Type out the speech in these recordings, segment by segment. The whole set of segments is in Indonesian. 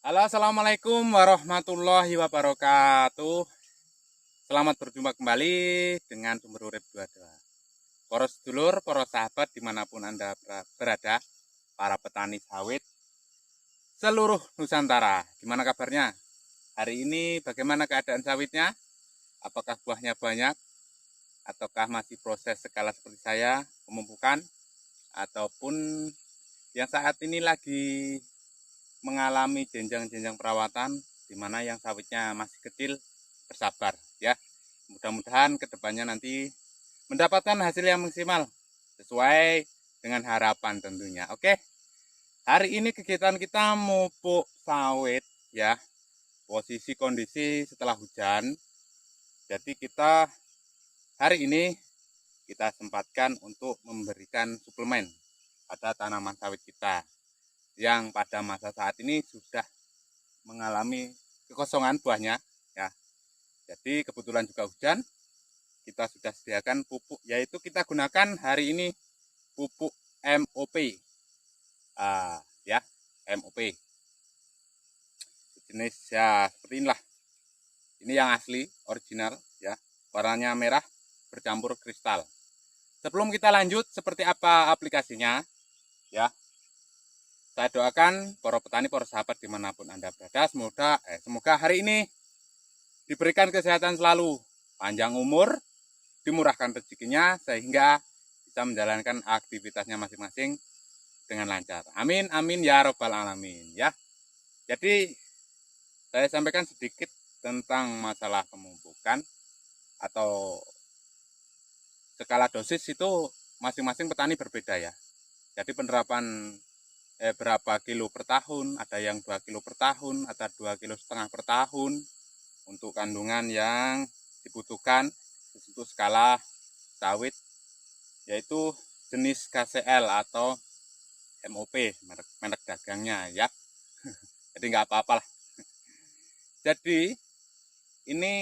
Halo, assalamualaikum warahmatullahi wabarakatuh. Selamat berjumpa kembali dengan Sumber Urip 22. Para sedulur, para sahabat dimanapun Anda berada, para petani sawit seluruh Nusantara. Gimana kabarnya? Hari ini bagaimana keadaan sawitnya? Apakah buahnya banyak? Ataukah masih proses skala seperti saya, pemupukan? Ataupun yang saat ini lagi mengalami jenjang-jenjang perawatan, di mana yang sawitnya masih kecil, bersabar ya. Mudah-mudahan kedepannya nanti mendapatkan hasil yang maksimal sesuai dengan harapan tentunya. Oke, hari ini kegiatan kita mupuk sawit ya. Posisi kondisi setelah hujan, jadi kita hari ini kita sempatkan untuk memberikan suplemen pada tanaman sawit kita yang pada masa saat ini sudah mengalami kekosongan buahnya ya. Jadi kebetulan juga hujan, kita sudah sediakan pupuk, yaitu kita gunakan hari ini pupuk MOP. Ya, MOP jenis ya seperti inilah. Ini yang asli original ya, warnanya merah bercampur kristal. Sebelum kita lanjut seperti apa aplikasinya ya, saya doakan para petani, para sahabat dimanapun Anda berada, semoga hari ini diberikan kesehatan selalu, panjang umur, dimurahkan rezekinya, sehingga bisa menjalankan aktivitasnya masing-masing dengan lancar. Amin, amin ya robbal alamin ya. Jadi saya sampaikan sedikit tentang masalah pemupukan atau skala dosis itu masing-masing petani berbeda ya. Jadi penerapan berapa kilo per tahun, ada yang 2 kilo per tahun, ada 2,5 kilo per tahun untuk kandungan yang dibutuhkan untuk skala sawit, yaitu jenis KCL atau MOP, merek dagangnya ya. Jadi nggak apa-apa lah. Jadi ini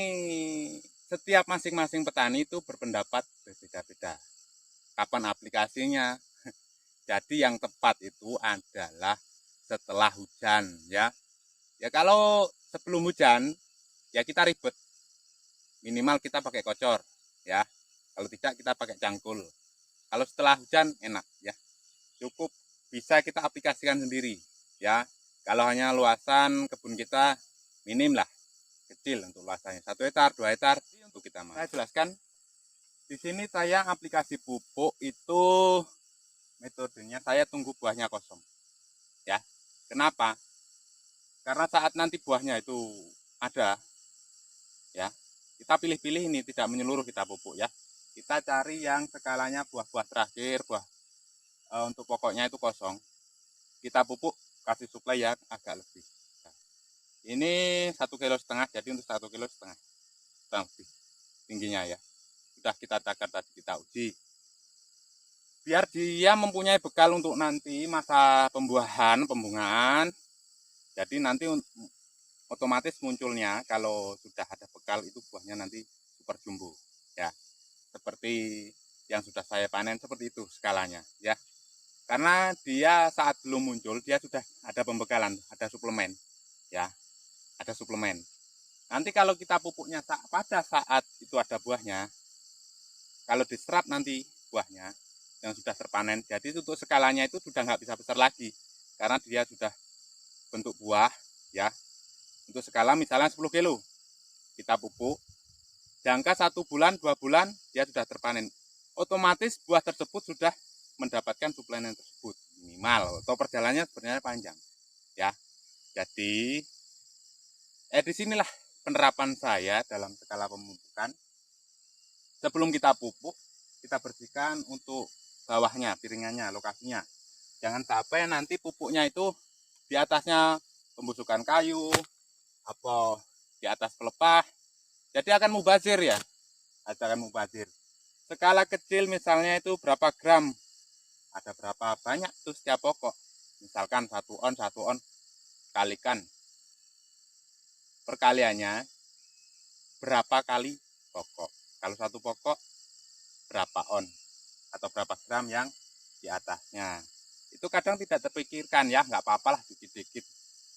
setiap masing-masing petani itu berpendapat berbeda-beda. Kapan aplikasinya? Jadi yang tepat itu adalah setelah hujan ya. Ya kalau sebelum hujan ya kita ribet. Minimal kita pakai kocor ya. Kalau tidak kita pakai cangkul. Kalau setelah hujan enak ya. Cukup bisa kita aplikasikan sendiri ya. Kalau hanya luasan kebun kita minim lah, kecil untuk luasannya 1 hektar 2 hektar untuk kita mau. Saya jelaskan di sini, saya aplikasi pupuk itu metodenya saya tunggu buahnya kosong ya. Kenapa? Karena saat nanti buahnya itu ada ya, kita pilih-pilih, ini tidak menyeluruh kita pupuk ya. Kita cari yang skalanya buah-buah terakhir, untuk pokoknya itu kosong, kita pupuk, kasih suplai yang agak lebih. Ini 1,5 kilo, jadi untuk 1,5 kilo lebih tingginya ya. Sudah kita takar tadi, kita uji. Biar dia mempunyai bekal untuk nanti masa pembuahan, pembungaan. Jadi nanti otomatis munculnya kalau sudah ada bekal itu buahnya nanti super jumbo ya. Seperti yang sudah saya panen seperti itu skalanya ya. Karena dia saat belum muncul dia sudah ada pembekalan, ada suplemen ya, ada suplemen. Nanti kalau kita pupuknya pada saat itu ada buahnya, kalau diserap nanti buahnya yang sudah terpanen, jadi untuk skalanya itu sudah nggak bisa besar lagi karena dia sudah bentuk buah ya. Untuk skala misalnya 10 kilo kita pupuk, jangka 1 bulan 2 bulan dia sudah terpanen, otomatis buah tersebut sudah mendapatkan suplemen tersebut minimal, atau perjalanannya sebenarnya panjang ya. Jadi disinilah penerapan saya dalam skala pemupukan. Sebelum kita pupuk, kita bersihkan untuk bawahnya, piringannya, lokasinya. Jangan sampai nanti pupuknya itu di atasnya pembusukan kayu, apa di atas pelepah, jadi akan mubazir ya, akan mubazir. Skala kecil misalnya itu berapa gram, ada berapa banyak tuh setiap pokok. Misalkan 1 on kalikan perkaliannya berapa kali pokok. Kalau 1 pokok berapa on atau berapa gram yang di atasnya. Itu kadang tidak terpikirkan ya, nggak apa-apalah dikit-dikit.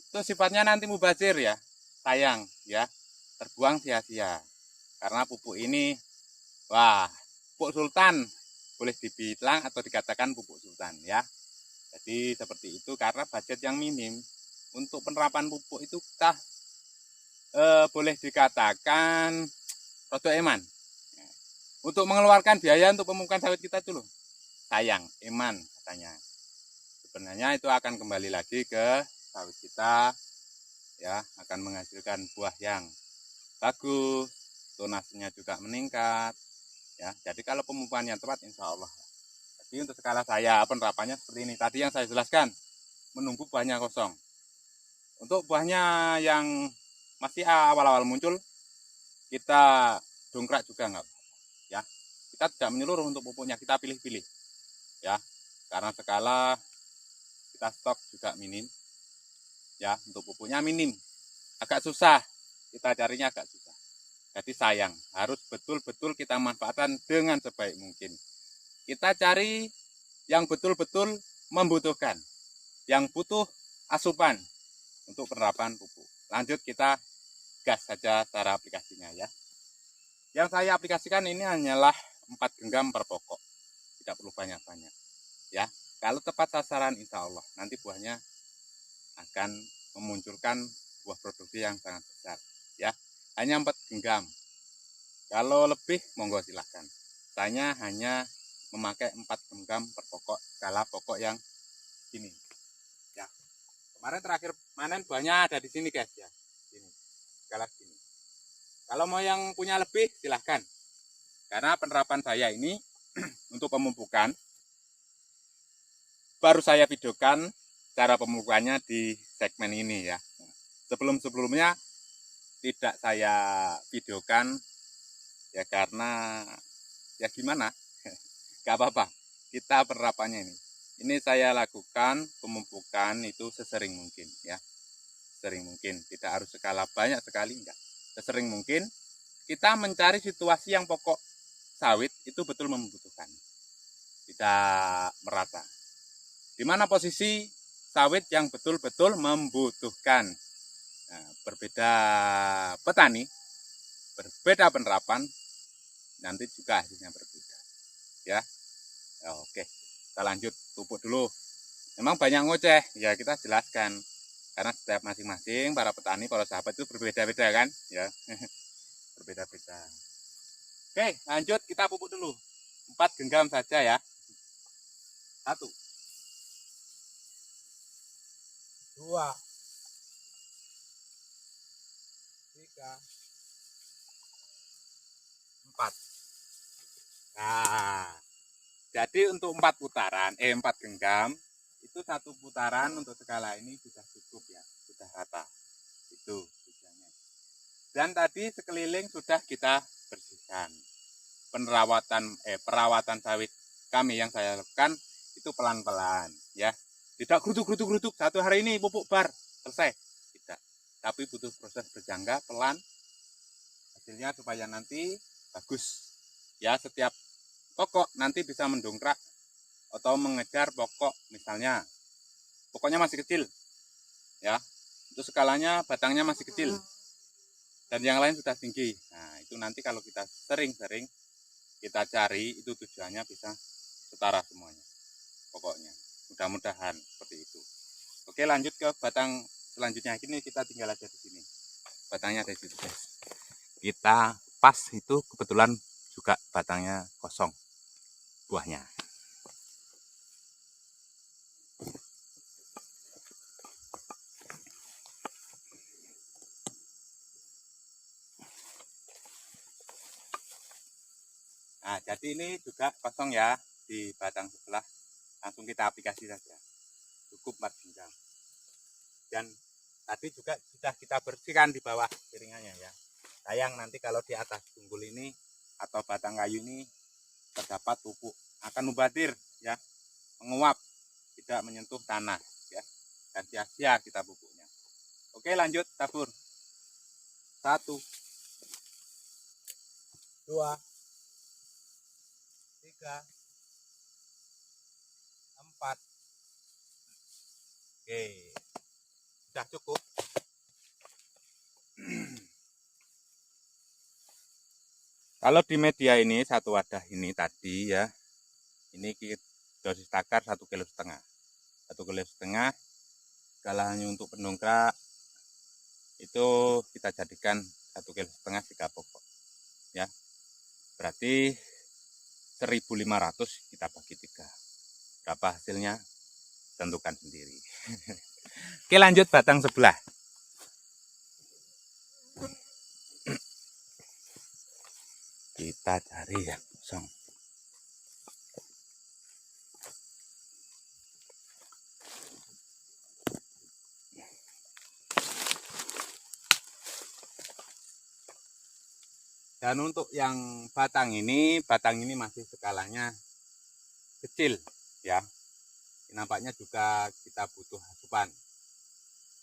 itu sifatnya nanti mubazir ya, sayang ya, terbuang sia-sia. Karena pupuk ini, wah, pupuk sultan, boleh dibilang atau dikatakan pupuk sultan ya. Jadi seperti itu karena budget yang minim untuk penerapan pupuk itu kita boleh dikatakan produk eman. Untuk mengeluarkan biaya untuk pemupukan sawit kita dulu, sayang, eman katanya. Sebenarnya itu akan kembali lagi ke sawit kita ya, akan menghasilkan buah yang bagus, tonasenya juga meningkat ya. Jadi kalau pemupukannya tepat insya Allah. Jadi untuk skala saya penerapannya seperti ini. Tadi yang saya jelaskan, menunggu buahnya kosong. Untuk buahnya yang masih awal-awal muncul, kita dongkrak juga enggak ya. Kita tidak menyeluruh untuk pupuknya, kita pilih-pilih ya. Karena skala kita stok juga minim ya, untuk pupuknya minim. Agak susah, kita carinya agak susah. Jadi sayang, harus betul-betul kita manfaatkan dengan sebaik mungkin. Kita cari yang betul-betul membutuhkan, yang butuh asupan untuk penerapan pupuk. Lanjut kita gas saja cara aplikasinya ya. Yang saya aplikasikan ini hanyalah 4 genggam per pokok, tidak perlu banyak-banyak ya. Kalau tepat sasaran insya Allah nanti buahnya akan memunculkan buah produksi yang sangat besar ya. Hanya 4 genggam. Kalau lebih monggo silahkan. Saya hanya memakai 4 genggam per pokok, skala pokok yang ini ya. Kemarin terakhir panen buahnya ada di sini guys ya, ini skala sini. Kalau mau yang punya lebih silahkan, karena penerapan saya ini untuk pemupukan baru saya videokan cara pemupukannya di segmen ini ya. Sebelum-sebelumnya tidak saya videokan ya, karena ya gimana, gak apa-apa, kita penerapannya ini saya lakukan pemupukan itu sesering mungkin ya, sering mungkin, tidak harus skala banyak sekali, enggak, sesering mungkin kita mencari situasi yang pokok sawit itu betul membutuhkan, tidak merata. Di mana posisi sawit yang betul-betul membutuhkan. Nah, berbeda petani, berbeda penerapan, nanti juga hasilnya berbeda ya. Oke, kita lanjut pupuk dulu. Memang banyak ngoceh ya, kita jelaskan karena setiap masing-masing para petani, para sahabat itu berbeda-beda kan ya. Berbeda-beda. Oke, lanjut kita pupuk dulu. 4 genggam saja ya. 1, 2, 3, 4. Nah, jadi untuk 4 putaran, 4 genggam, itu 1 putaran untuk skala ini sudah cukup ya, sudah rata. Itu tujuannya. Dan tadi sekeliling sudah kita bersihkan. Perawatan sawit kami yang saya lakukan itu pelan-pelan ya. Tidak gerutuk-gerutuk satu hari ini pupuk bar selesai. Tidak. Tapi butuh proses berjangka pelan, hasilnya supaya nanti bagus. Ya, setiap pokok nanti bisa mendongkrak atau mengejar pokok, misalnya pokoknya masih kecil ya, itu skalanya batangnya masih kecil dan yang lain sudah tinggi. Nah, itu nanti kalau kita sering-sering kita cari, itu tujuannya bisa setara semuanya pokoknya, mudah-mudahan seperti itu. Oke, lanjut ke batang selanjutnya. Ini kita tinggal aja di sini, batangnya ada di situ guys. Kita pas, itu kebetulan juga batangnya kosong buahnya. Nah, jadi ini juga kosong ya, di batang sebelah langsung kita aplikasi saja, cukup 4 genggam. Dan tadi juga sudah kita bersihkan di bawah piringannya ya. Sayang nanti kalau di atas tunggul ini atau batang kayu ini terdapat pupuk, akan mubadir ya, menguap, tidak menyentuh tanah ya, dan sia-sia kita pupuknya. Oke, lanjut tabur. 1, 2, 3, 4. Oke, sudah cukup. Kalau di media ini satu wadah ini tadi ya, ini dosis takar 1,5 kg. 1,5 kg kalau hanya untuk pendongkrak itu kita jadikan 1,5 kg 3 pokok ya, berarti 1.500 kita bagi 3. Berapa hasilnya tentukan sendiri. Oke, lanjut batang sebelah. Kita cari yang kosong. Dan untuk yang batang ini masih skalanya kecil ya. Nampaknya juga kita butuh asupan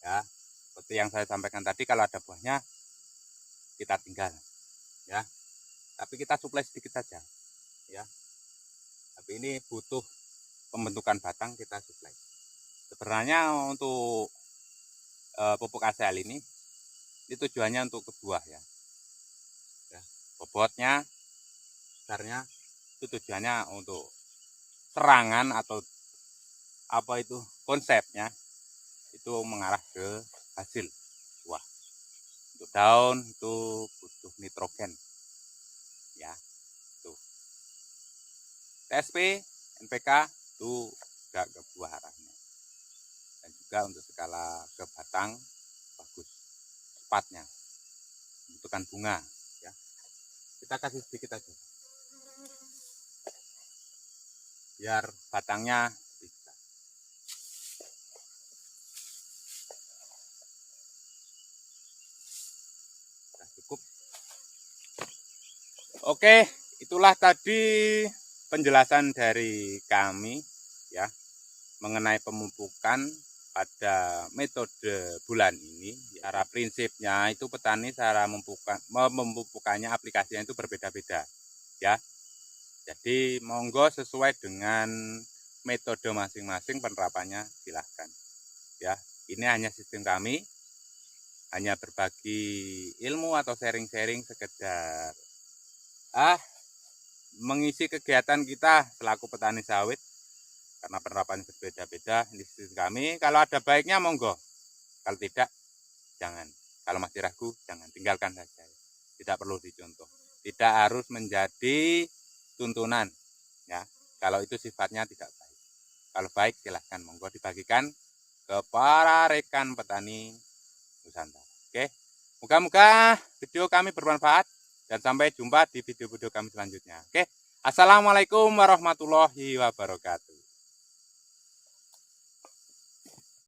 ya. Seperti yang saya sampaikan tadi, kalau ada buahnya kita tinggal ya. Tapi kita suplai sedikit saja ya. Tapi ini butuh pembentukan batang, kita suplai. Sebenarnya untuk pupuk ACL ini tujuannya untuk ke buah ya. Bobotnya, besarnya itu tujuannya untuk serangan atau apa itu konsepnya itu mengarah ke hasil buah. Untuk daun itu butuh nitrogen ya. Tuh. TSP, NPK itu juga ke buah arahnya. Dan juga untuk skala ke batang bagus cepatnya. Membutuhkan bunga ya. Kita kasih sedikit aja. Biar batangnya bisa. Sudah cukup. Oke, itulah tadi penjelasan dari kami ya mengenai pemupukan pada metode bulan ini. Cara prinsipnya itu petani cara memupukannya aplikasinya itu berbeda-beda ya. Jadi monggo sesuai dengan metode masing-masing penerapannya silahkan ya. Ini hanya sistem kami, hanya berbagi ilmu atau sharing-sharing sekedar mengisi kegiatan kita selaku petani sawit, karena penerapannya berbeda-beda. Ini sistem kami, kalau ada baiknya monggo, kalau tidak jangan. Kalau masih ragu jangan, tinggalkan saja, tidak perlu dicontoh, tidak harus menjadi tuntunan ya. Kalau itu sifatnya tidak baik, kalau baik silahkan monggo dibagikan ke para rekan petani Nusantara. Oke, moga-moga video kami bermanfaat dan sampai jumpa di video-video kami selanjutnya. Oke, assalamualaikum warahmatullahi wabarakatuh.